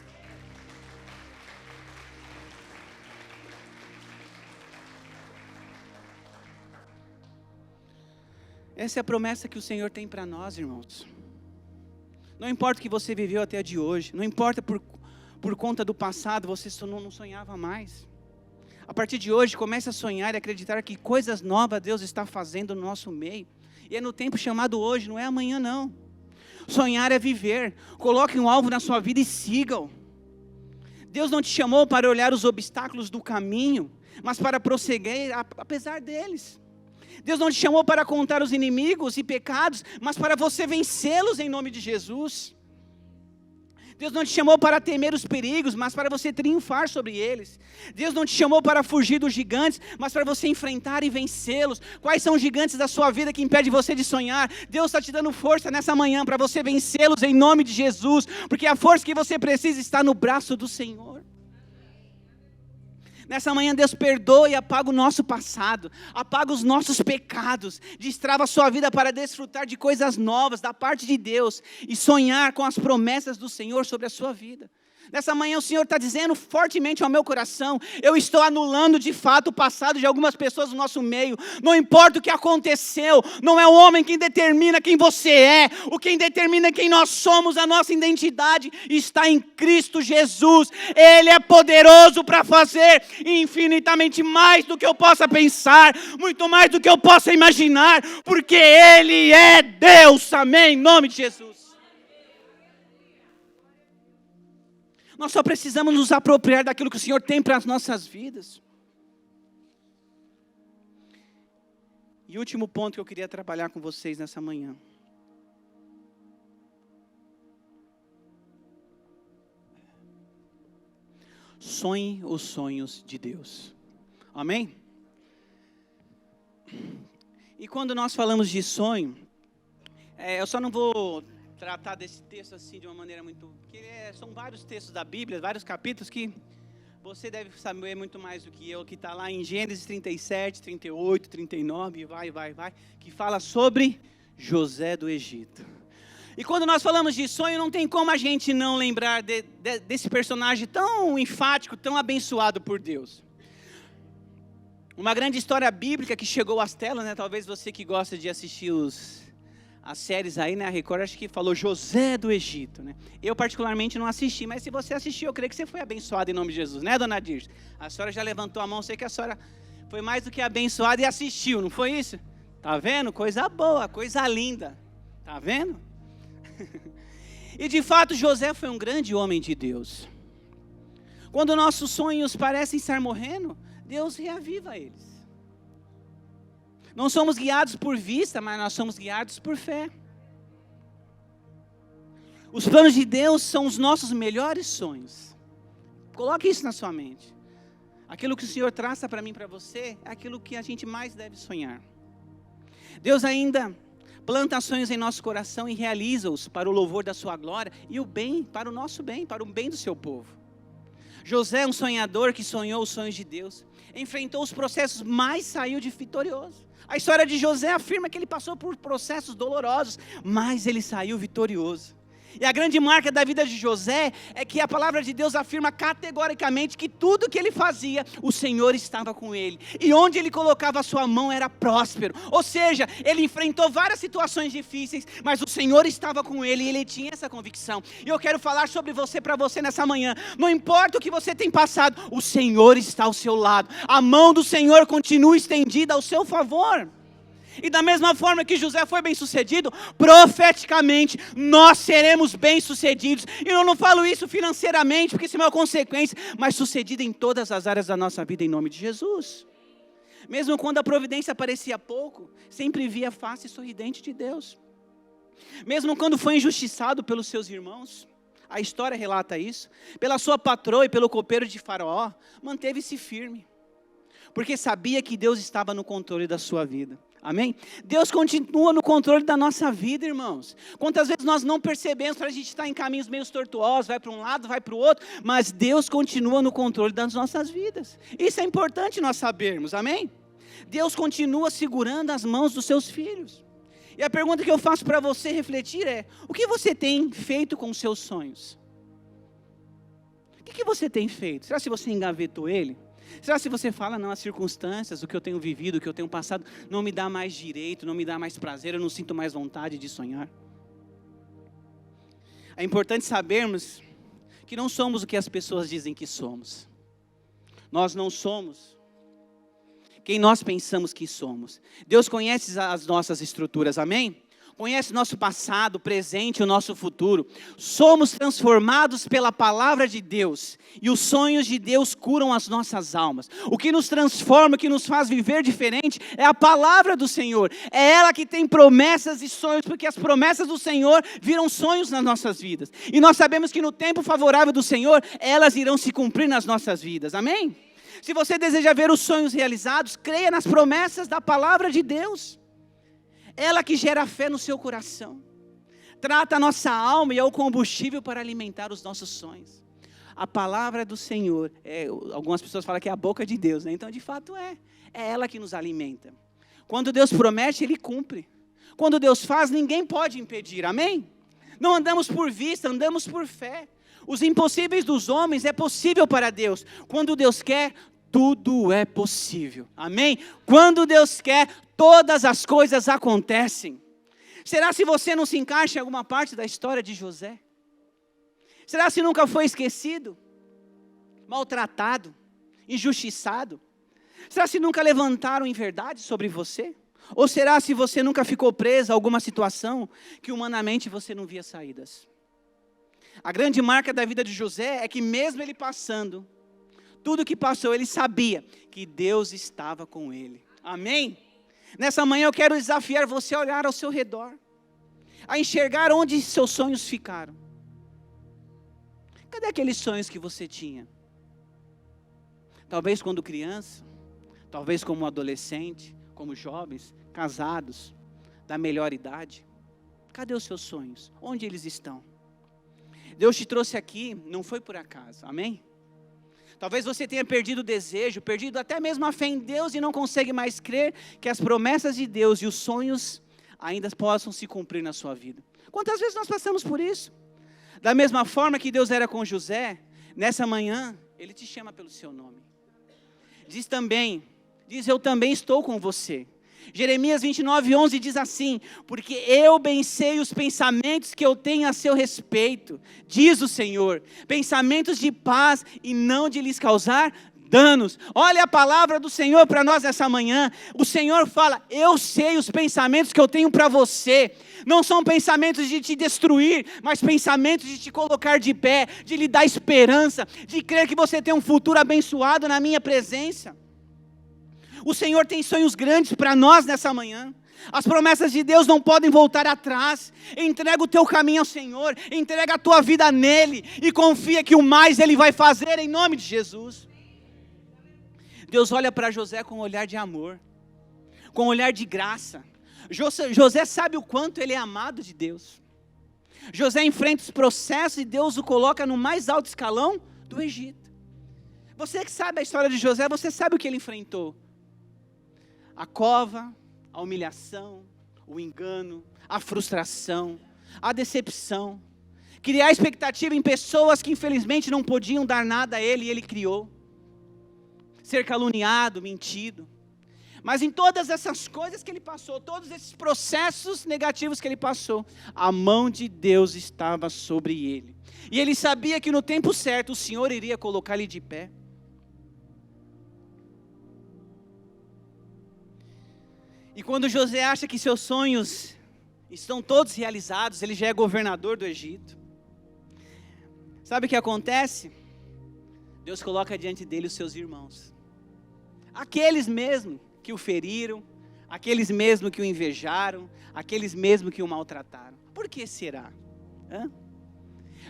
Essa é a promessa que o Senhor tem para nós, irmãos. Não importa o que você viveu até de hoje, não importa por conta do passado, você não sonhava mais. A partir de hoje, comece a sonhar e acreditar que coisas novas Deus está fazendo no nosso meio. E é no tempo chamado hoje, não é amanhã não. Sonhar é viver. Coloque um alvo na sua vida e sigam. Deus não te chamou para olhar os obstáculos do caminho, mas para prosseguir apesar deles. Deus não te chamou para contar os inimigos e pecados, mas para você vencê-los em nome de Jesus. Deus não te chamou para temer os perigos, mas para você triunfar sobre eles. Deus não te chamou para fugir dos gigantes, mas para você enfrentar e vencê-los. Quais são os gigantes da sua vida que impedem você de sonhar? Deus está te dando força nessa manhã para você vencê-los em nome de Jesus, porque a força que você precisa está no braço do Senhor. Nessa manhã Deus perdoa e apaga o nosso passado, apaga os nossos pecados, destrava a sua vida para desfrutar de coisas novas da parte de Deus e sonhar com as promessas do Senhor sobre a sua vida. Nessa manhã o Senhor está dizendo fortemente ao meu coração: eu estou anulando de fato o passado de algumas pessoas do nosso meio. Não importa o que aconteceu, não é o homem quem determina quem você é, o quem determina quem nós somos. A nossa identidade está em Cristo Jesus. Ele é poderoso para fazer infinitamente mais do que eu possa pensar, muito mais do que eu possa imaginar, porque Ele é Deus, amém, em nome de Jesus. Nós só precisamos nos apropriar daquilo que o Senhor tem para as nossas vidas. E o último ponto que eu queria trabalhar com vocês nessa manhã. Sonhe os sonhos de Deus. Amém? E quando nós falamos de sonho, eu só não vou tratar desse texto assim de uma maneira muito... Porque são vários textos da Bíblia, vários capítulos que você deve saber muito mais do que eu, que está lá em Gênesis 37, 38, 39, vai, que fala sobre José do Egito. E quando nós falamos de sonho, não tem como a gente não lembrar desse personagem tão enfático, tão abençoado por Deus. Uma grande história bíblica que chegou às telas, né? Talvez você que gosta de assistir as séries aí, né? A Record acho que falou José do Egito, né? Eu particularmente não assisti, mas se você assistiu, eu creio que você foi abençoado em nome de Jesus, né, dona Dirce? A senhora já levantou a mão, sei que a senhora foi mais do que abençoada e assistiu, não foi isso? Tá vendo? Coisa boa, coisa linda. Tá vendo? E de fato José foi um grande homem de Deus. Quando nossos sonhos parecem estar morrendo, Deus reaviva eles. Não somos guiados por vista, mas nós somos guiados por fé. Os planos de Deus são os nossos melhores sonhos. Coloque isso na sua mente. Aquilo que o Senhor traça para mim e para você, é aquilo que a gente mais deve sonhar. Deus ainda planta sonhos em nosso coração e realiza-os para o louvor da sua glória e o bem, para o nosso bem, para o bem do seu povo. José é um sonhador que sonhou os sonhos de Deus, enfrentou os processos, mas saiu de vitorioso. A história de José afirma que ele passou por processos dolorosos, mas ele saiu vitorioso. E a grande marca da vida de José é que a palavra de Deus afirma categoricamente que tudo que ele fazia, o Senhor estava com ele. E onde ele colocava a sua mão era próspero. Ou seja, ele enfrentou várias situações difíceis, mas o Senhor estava com ele e ele tinha essa convicção. E eu quero falar sobre você, para você nessa manhã. Não importa o que você tem passado, o Senhor está ao seu lado. A mão do Senhor continua estendida ao seu favor. E da mesma forma que José foi bem sucedido, profeticamente nós seremos bem sucedidos. E eu não falo isso financeiramente, porque isso é uma consequência, mas sucedido em todas as áreas da nossa vida em nome de Jesus. Mesmo quando a providência parecia pouco, sempre via a face sorridente de Deus. Mesmo quando foi injustiçado pelos seus irmãos, a história relata isso, pela sua patroa e pelo copeiro de Faraó, manteve-se firme, porque sabia que Deus estava no controle da sua vida. Amém? Deus continua no controle da nossa vida, irmãos. Quantas vezes nós não percebemos, para a gente estar em caminhos meio tortuosos, vai para um lado, vai para o outro, mas Deus continua no controle das nossas vidas. Isso é importante nós sabermos, amém? Deus continua segurando as mãos dos seus filhos. E a pergunta que eu faço para você refletir é: o que você tem feito com os seus sonhos? O que você tem feito? Será que você engavetou ele? Será se você fala, não, as circunstâncias, o que eu tenho vivido, o que eu tenho passado, não me dá mais direito, não me dá mais prazer, eu não sinto mais vontade de sonhar? É importante sabermos que não somos o que as pessoas dizem que somos. Nós não somos quem nós pensamos que somos. Deus conhece as nossas estruturas, amém? Conhece o nosso passado, o presente e o nosso futuro. Somos transformados pela palavra de Deus. E os sonhos de Deus curam as nossas almas. O que nos transforma, o que nos faz viver diferente é a palavra do Senhor. É ela que tem promessas e sonhos, porque as promessas do Senhor viram sonhos nas nossas vidas. E nós sabemos que no tempo favorável do Senhor, elas irão se cumprir nas nossas vidas. Amém? Se você deseja ver os sonhos realizados, creia nas promessas da palavra de Deus. Ela que gera fé no seu coração, trata a nossa alma e é o combustível para alimentar os nossos sonhos. A palavra do Senhor, algumas pessoas falam que é a boca de Deus, né? Então de fato é ela que nos alimenta. Quando Deus promete, Ele cumpre. Quando Deus faz, ninguém pode impedir, amém? Não andamos por vista, andamos por fé. Os impossíveis dos homens é possível para Deus. Quando Deus quer, tudo é possível, amém? Quando Deus quer, todas as coisas acontecem. Será se você não se encaixa em alguma parte da história de José? Será se nunca foi esquecido? Maltratado? Injustiçado? Será se nunca levantaram em verdade sobre você? Ou será se você nunca ficou preso a alguma situação que humanamente você não via saídas? A grande marca da vida de José é que mesmo ele passando tudo que passou, ele sabia que Deus estava com ele. Amém? Nessa manhã eu quero desafiar você a olhar ao seu redor, a enxergar onde seus sonhos ficaram. Cadê aqueles sonhos que você tinha? Talvez quando criança, talvez como adolescente, como jovens, casados, da melhor idade. Cadê os seus sonhos? Onde eles estão? Deus te trouxe aqui, não foi por acaso, amém? Talvez você tenha perdido o desejo, perdido até mesmo a fé em Deus e não consegue mais crer que as promessas de Deus e os sonhos ainda possam se cumprir na sua vida. Quantas vezes nós passamos por isso? Da mesma forma que Deus era com José, nessa manhã, Ele te chama pelo seu nome. Diz, eu também estou com você. Jeremias 29:11 diz assim: porque eu bem sei os pensamentos que eu tenho a seu respeito, diz o Senhor, pensamentos de paz e não de lhes causar danos. Olha a palavra do Senhor para nós nessa manhã. O Senhor fala: eu sei os pensamentos que eu tenho para você. Não são pensamentos de te destruir, mas pensamentos de te colocar de pé, de lhe dar esperança, de crer que você tem um futuro abençoado na minha presença. O Senhor tem sonhos grandes para nós nessa manhã. As promessas de Deus não podem voltar atrás. Entrega o teu caminho ao Senhor, entrega a tua vida nele e confia que o mais Ele vai fazer em nome de Jesus. Deus olha para José com um olhar de amor, com um olhar de graça. José sabe o quanto ele é amado de Deus. José enfrenta os processos e Deus o coloca no mais alto escalão do Egito. Você que sabe a história de José, você sabe o que ele enfrentou. A cova, a humilhação, o engano, a frustração, a decepção. Criar expectativa em pessoas que infelizmente não podiam dar nada a ele e ele criou. Ser caluniado, mentido. Mas em todas essas coisas que ele passou, todos esses processos negativos que ele passou, a mão de Deus estava sobre ele. E ele sabia que no tempo certo o Senhor iria colocar ele de pé. E quando José acha que seus sonhos estão todos realizados, ele já é governador do Egito. Sabe o que acontece? Deus coloca diante dele os seus irmãos. Aqueles mesmo que o feriram, aqueles mesmo que o invejaram, aqueles mesmo que o maltrataram. Por que será?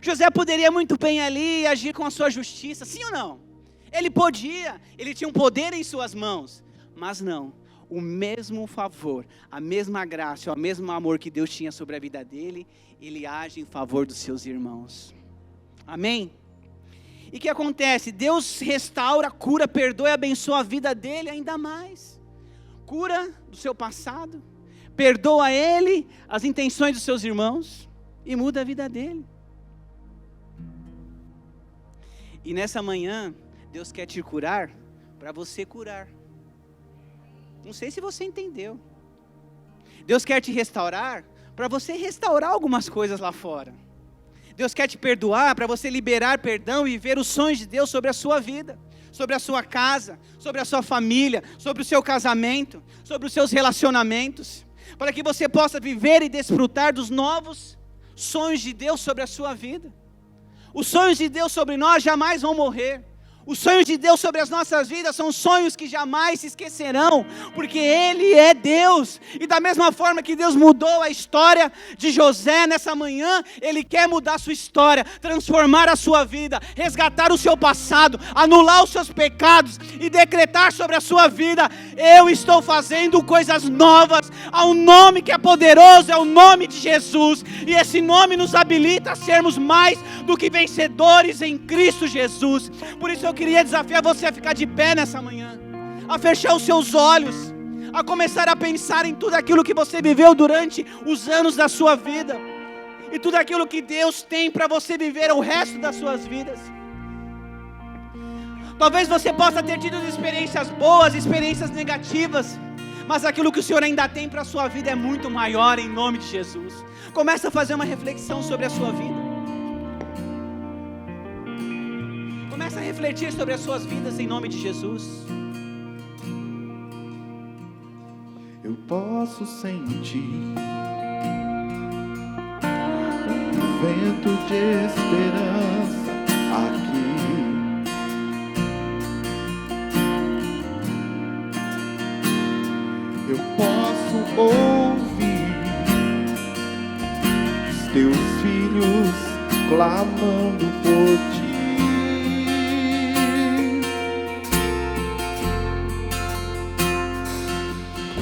José poderia muito bem ali agir com a sua justiça, sim ou não? Ele podia, ele tinha um poder em suas mãos, mas não. O mesmo favor, a mesma graça, o mesmo amor que Deus tinha sobre a vida dele, ele age em favor dos seus irmãos. Amém? E o que acontece? Deus restaura, cura, perdoa e abençoa a vida dele ainda mais. Cura do seu passado, perdoa ele, as intenções dos seus irmãos e muda a vida dele. E nessa manhã, Deus quer te curar para você curar. Não sei se você entendeu. Deus quer te restaurar para você restaurar algumas coisas lá fora. Deus quer te perdoar para você liberar perdão e ver os sonhos de Deus sobre a sua vida, sobre a sua casa, sobre a sua família, sobre o seu casamento, sobre os seus relacionamentos, para que você possa viver e desfrutar dos novos sonhos de Deus sobre a sua vida. Os sonhos de Deus sobre nós jamais vão morrer. Os sonhos de Deus sobre as nossas vidas são sonhos que jamais se esquecerão, porque Ele é Deus. E da mesma forma que Deus mudou a história de José nessa manhã, Ele quer mudar a sua história, transformar a sua vida, resgatar o seu passado, anular os seus pecados e decretar sobre a sua vida: eu estou fazendo coisas novas. Há um nome que é poderoso, é o nome de Jesus, e esse nome nos habilita a sermos mais do que vencedores em Cristo Jesus. Por isso eu queria desafiar você a ficar de pé nessa manhã, a fechar os seus olhos, a começar a pensar em tudo aquilo que você viveu durante os anos da sua vida, e tudo aquilo que Deus tem para você viver o resto das suas vidas. Talvez você possa ter tido experiências boas, experiências negativas, mas aquilo que o Senhor ainda tem para a sua vida é muito maior, em nome de Jesus. Começa a fazer uma reflexão sobre a sua vida. Começa a refletir sobre as suas vidas em nome de Jesus. Eu posso sentir um vento de esperança aqui. Eu posso ouvir os teus filhos clamando por ti.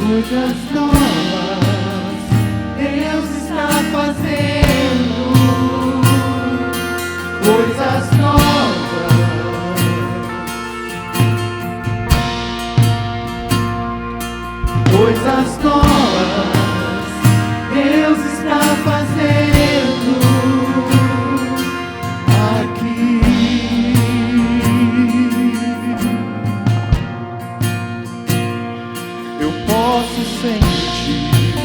Coisas novas Deus está fazendo, coisas novas, coisas novas Deus está fazendo aqui. Eu posso sentir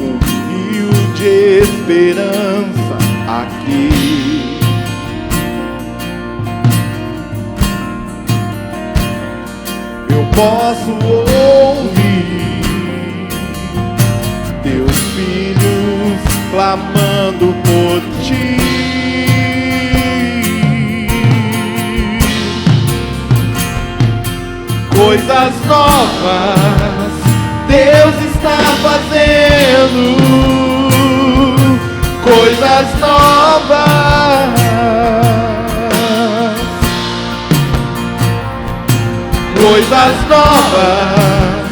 um rio de esperança aqui. Eu posso ouvir teus filhos clamando por ti. Coisas novas Deus está fazendo, coisas novas, coisas novas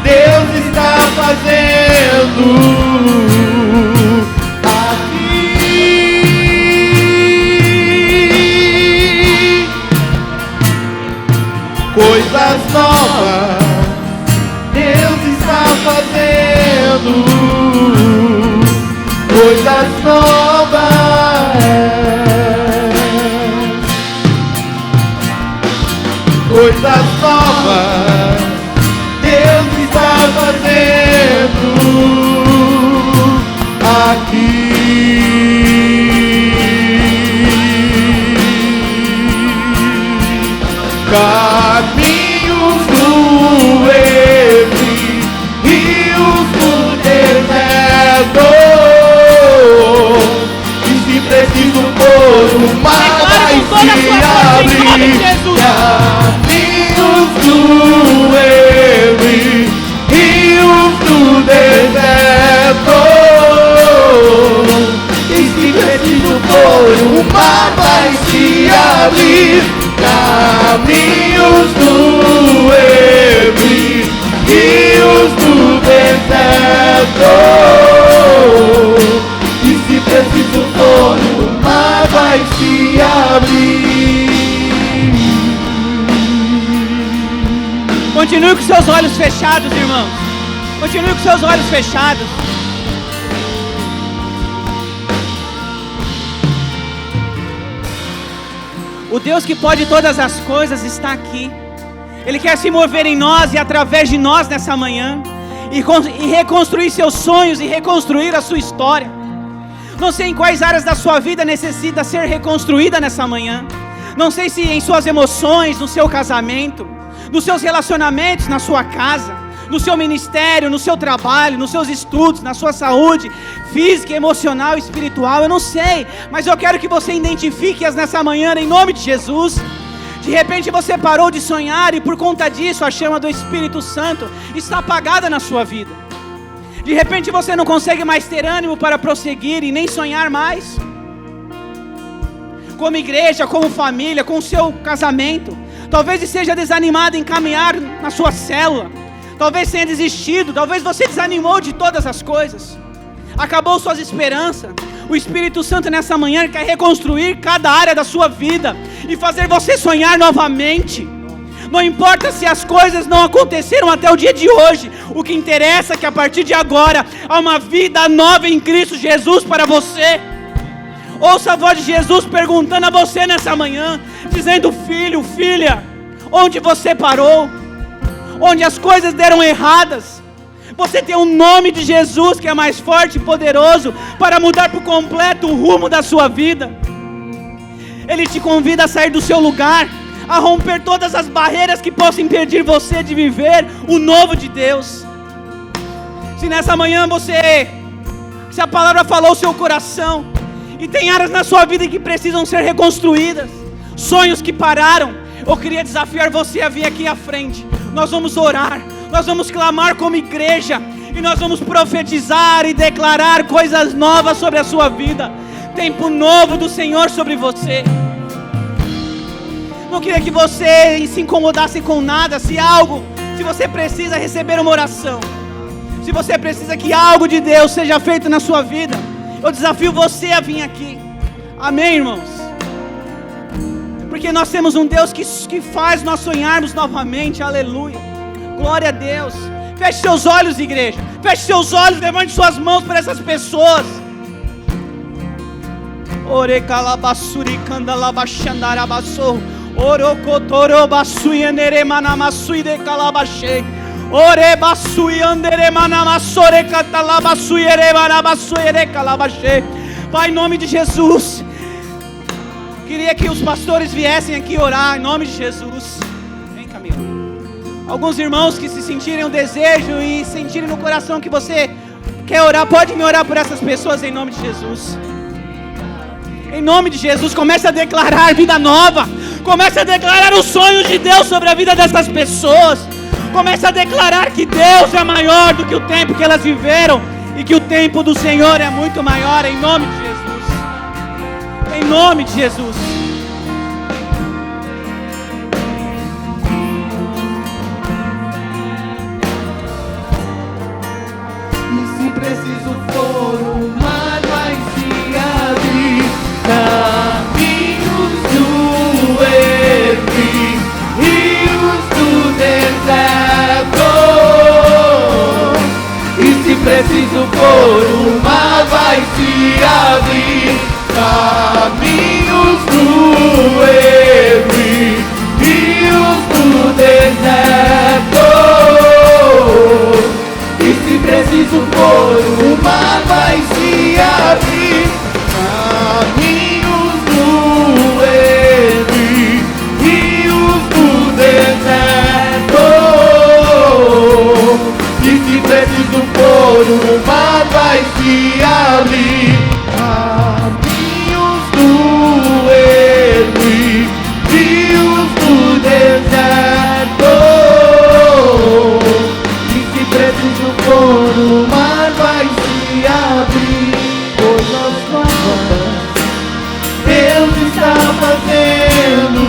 Deus está fazendo aqui. Coisas novas Deus está fazendo, coisas novas, coisas novas Deus está fazendo aqui. Caminhos do Ebre, rios do deserto, e se preciso for o mar vai se abrir. Caminhos do Ebre, rios do deserto, e se preciso for o mar vai se abrir. Caminhos do Ebre, rios do deserto, e se preciso for o mar vai se abrir. Continue com seus olhos fechados, irmãos. Continue com seus olhos fechados. O Deus que pode todas as coisas está aqui. Ele quer se mover em nós e através de nós nessa manhã, e reconstruir seus sonhos e reconstruir a sua história. Não sei em quais áreas da sua vida necessita ser reconstruída nessa manhã. Não sei se em suas emoções, no seu casamento, nos seus relacionamentos, na sua casa, no seu ministério, no seu trabalho, nos seus estudos, na sua saúde física, emocional e espiritual. Eu não sei, mas eu quero que você identifique-as nessa manhã em nome de Jesus. De repente você parou de sonhar e por conta disso a chama do Espírito Santo está apagada na sua vida. De repente você não consegue mais ter ânimo para prosseguir e nem sonhar mais. Como igreja, como família, com o seu casamento. Talvez esteja desanimado em caminhar na sua célula. Talvez tenha desistido, talvez você desanimou de todas as coisas. Acabou suas esperanças. O Espírito Santo nessa manhã quer reconstruir cada área da sua vida e fazer você sonhar novamente. Não importa se as coisas não aconteceram até o dia de hoje. O que interessa é que a partir de agora há uma vida nova em Cristo Jesus para você. Ouça a voz de Jesus perguntando a você nessa manhã, dizendo: filho, filha, onde você parou? Onde as coisas deram erradas? Você tem o nome de Jesus que é mais forte e poderoso para mudar por completo o rumo da sua vida. Ele te convida a sair do seu lugar, a romper todas as barreiras que possam impedir você de viver o novo de Deus. Se nessa manhã se a palavra falou o seu coração, e tem áreas na sua vida que precisam ser reconstruídas, sonhos que pararam, eu queria desafiar você a vir aqui à frente. Nós vamos orar, nós vamos clamar como igreja, e nós vamos profetizar e declarar coisas novas sobre a sua vida. Tempo novo do Senhor sobre você. Não queria que você se incomodasse com nada. Se você precisa receber uma oração, se você precisa que algo de Deus seja feito na sua vida, eu desafio você a vir aqui. Amém, irmãos? Porque nós temos um Deus que faz nós sonharmos novamente. Aleluia, glória a Deus. Feche seus olhos, igreja. Feche seus olhos, levante suas mãos para essas pessoas. Ore calabasuri candalabachandarabassou. Orocotorobassui eneremanamasui de calabachei. Pai, em nome de Jesus, queria que os pastores viessem aqui orar, em nome de Jesus. Vem, Camila. Alguns irmãos que se sentirem um desejo e sentirem no coração que você quer orar, pode me orar por essas pessoas em nome de Jesus. Em nome de Jesus, comece a declarar vida nova. Comece a declarar os sonhos de Deus sobre a vida dessas pessoas. Comece a declarar que Deus é maior do que o tempo que elas viveram e que o tempo do Senhor é muito maior, em nome de Jesus. Em nome de Jesus. E se preciso for, o mar vai se abrir, caminhos do Herme, rios do deserto. E se preciso for, o mar vai se abrir, caminhos do Herme, rios do deserto. E se preciso for, o mar vai se abrir, caminhos do Herme, rios do deserto. E se preciso for, o mar vai se abrir, caminhos do Herme, rios do deserto. E se preciso for, o mar vai se abrir, coisas novas Deus está fazendo,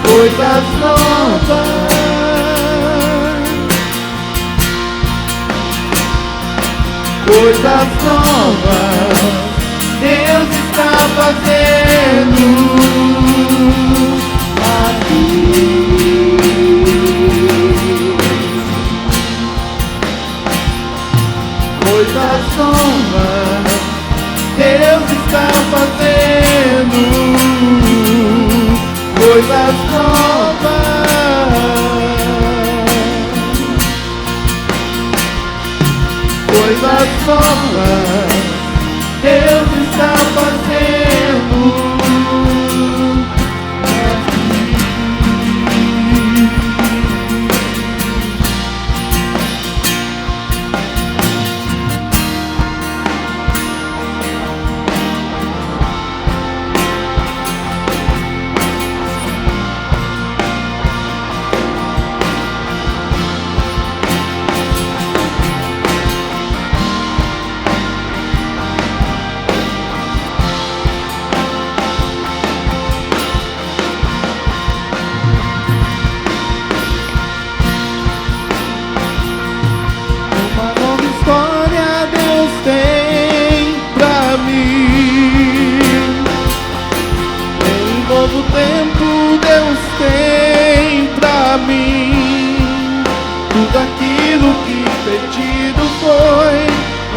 coisas novas. Coisas novas Deus está fazendo aqui. Coisas novas Deus está fazendo, coisas novas. Coisas novas Deus está fazendo novo tempo Deus tem pra mim. Tudo aquilo que perdido foi,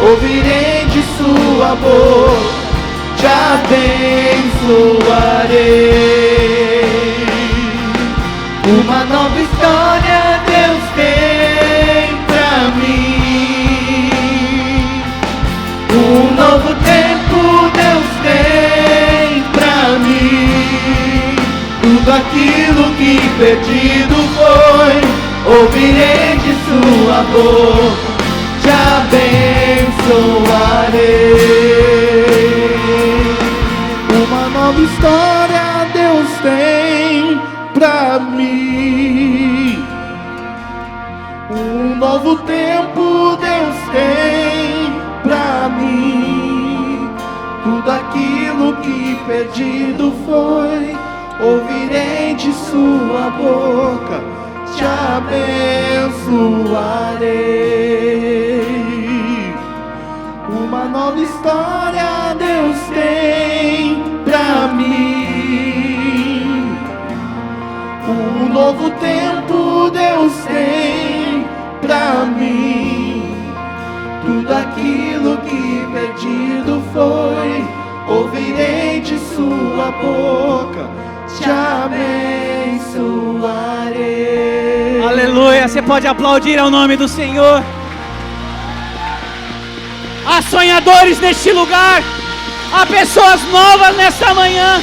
ouvirei de sua boca, te abençoarei. Uma nova história Deus tem pra mim. Um novo tempo Deus tem pra mim. Tudo aquilo que perdido foi, ouvirei de sua boca, te abençoarei. Uma nova história Deus tem pra mim. Um novo tempo Deus tem pra mim. Tudo aquilo que perdido foi, ouvirei de sua boca, te abençoarei. Uma nova história Deus tem pra mim. Um novo tempo Deus tem pra mim. Tudo aquilo que perdido foi, ouvirei de sua boca, te abençoarei. Aleluia. Você pode aplaudir ao nome do Senhor. Há sonhadores neste lugar. Há pessoas novas nesta manhã.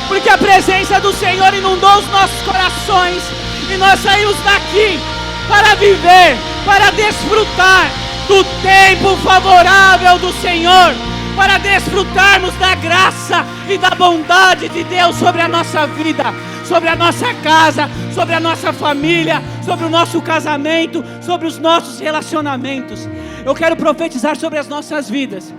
Porque a presença do Senhor inundou os nossos corações. E nós saímos daqui para viver, para desfrutar do tempo favorável do Senhor. Para desfrutarmos da graça e da bondade de Deus sobre a nossa vida, sobre a nossa casa, sobre a nossa família, sobre o nosso casamento, sobre os nossos relacionamentos. Eu quero profetizar sobre as nossas vidas,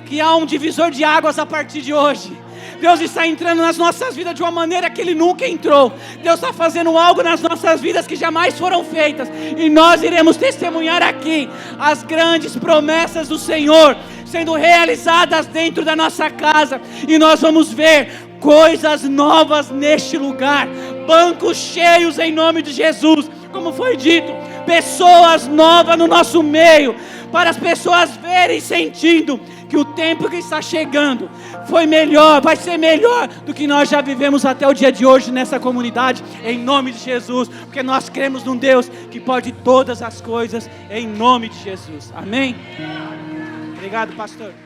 que há um divisor de águas a partir de hoje. Deus está entrando nas nossas vidas de uma maneira que Ele nunca entrou. Deus está fazendo algo nas nossas vidas que jamais foram feitas. E nós iremos testemunhar aqui as grandes promessas do Senhor sendo realizadas dentro da nossa casa. E nós vamos ver coisas novas neste lugar. Bancos cheios em nome de Jesus. Como foi dito, pessoas novas no nosso meio. Para as pessoas verem e sentindo que o tempo que está chegando foi melhor, vai ser melhor do que nós já vivemos até o dia de hoje nessa comunidade, em nome de Jesus, porque nós cremos num Deus que pode todas as coisas, em nome de Jesus, amém? Obrigado, pastor.